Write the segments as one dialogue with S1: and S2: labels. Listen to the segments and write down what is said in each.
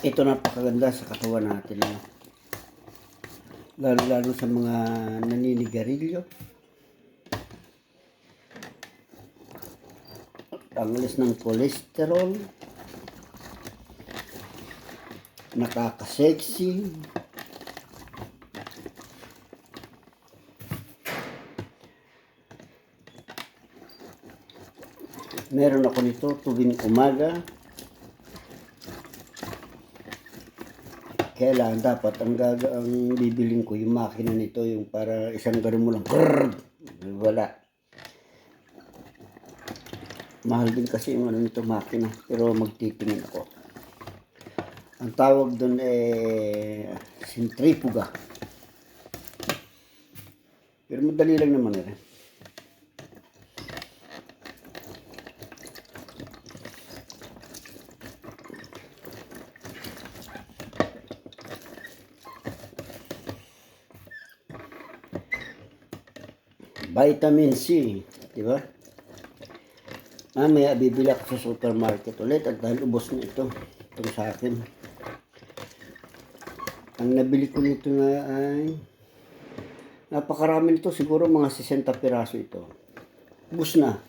S1: Ito napakaganda sa katawan natin. Lalo sa mga naninigarilyo. Tanggalis ng cholesterol. Nakaka-sexy. Meron ako nito tuwing umaga. Kailangan dapat ang bibiling ko yung makina nito, yung para isang ganun mo lang. Brrr, wala. Mahal din kasi yung ano nito makina, pero magtitingin ako. Ang tawag doon centrifuga. Pero madali lang naman rin. Vitamin C, di ba? Mamaya bibili ako sa supermarket ulit at dahil ubos na ito sa akin. Ang nabili ko nito na ay napakarami nito, siguro mga 60 piraso ito. Ubos na.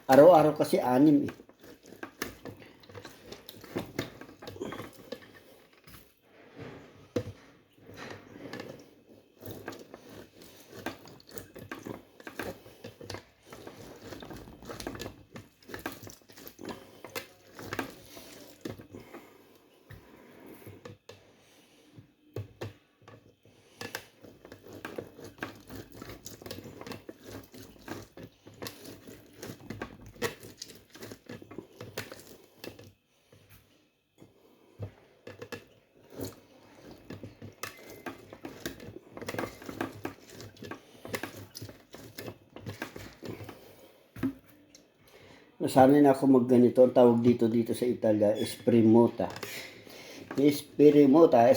S1: Araw-araw kasi 6 eh. Nasanay na ako magganito. Ang tawag dito sa Italia, espremuta. Espremuta.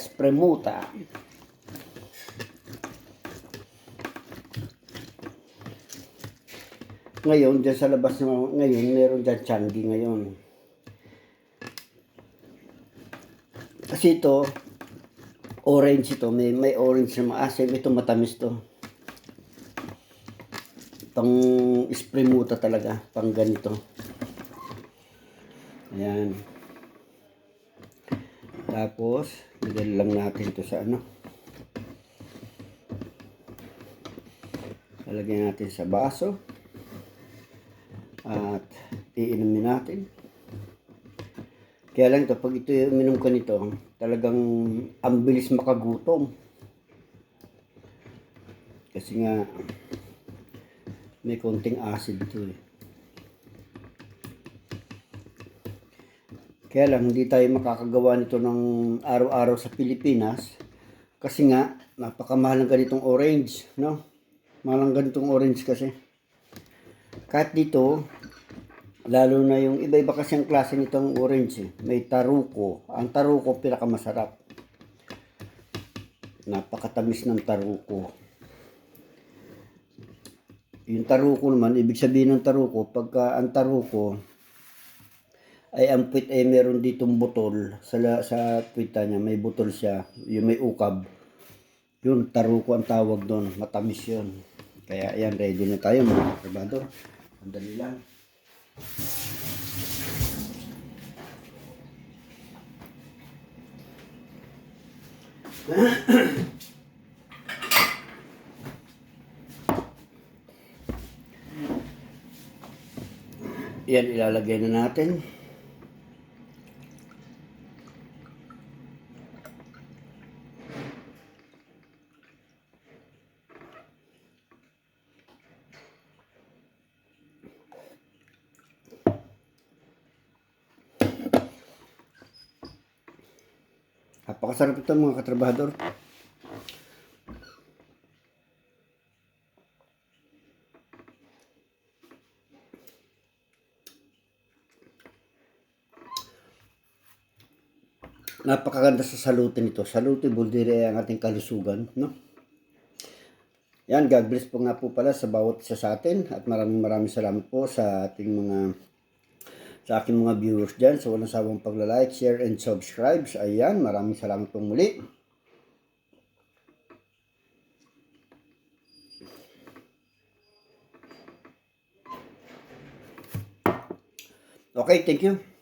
S1: Ngayon, dyan sa labas ngayon, meron dyan Changi ngayon. Kasi ito, orange ito. May orange na maasim. Ito matamis to. Pang espremuta talaga. Pang ganito. Ayan. Tapos, bigyan lang natin ito sa ano. Lalagyan natin sa baso. At iinumin natin. Kaya lang ito, pag ito uminom ka nito, talagang ang bilis makagutom. Kasi nga, may konting acid ito eh. Kaya lang, hindi tayo makakagawa nito ng araw-araw sa Pilipinas. Kasi nga, napakamahal ng ganitong orange, no? Mahal ng ganitong orange kasi. Kahit dito, lalo na yung iba-iba kasi ang klase nitong orange eh. May taruko. Ang taruko pinakamasarap. Napakatamis ng taruko. Yung taruko naman, ibig sabihin ng taruko, pagka ang taruko ay ang puwit ay meron ditong butol sa puwita niya, may butol siya, yung may ukab. Yun, taruko ang tawag doon. Matamis yun. Kaya ayan, ready na tayo mga kabador. Andali lang. Yan, ilalagay na natin. Napakasarap ito mga katrabahador. Napakaganda sa salute nito. Salutable dire ang ating kalusugan, no? Yan, God bless po nga po pala sa bawat isa sa atin at maraming salamat po sa ating mga sa aking mga viewers dyan. So, walang sawang pagla-like, share, and subscribe. Ayan, maraming salamat pong muli. Okay, thank you.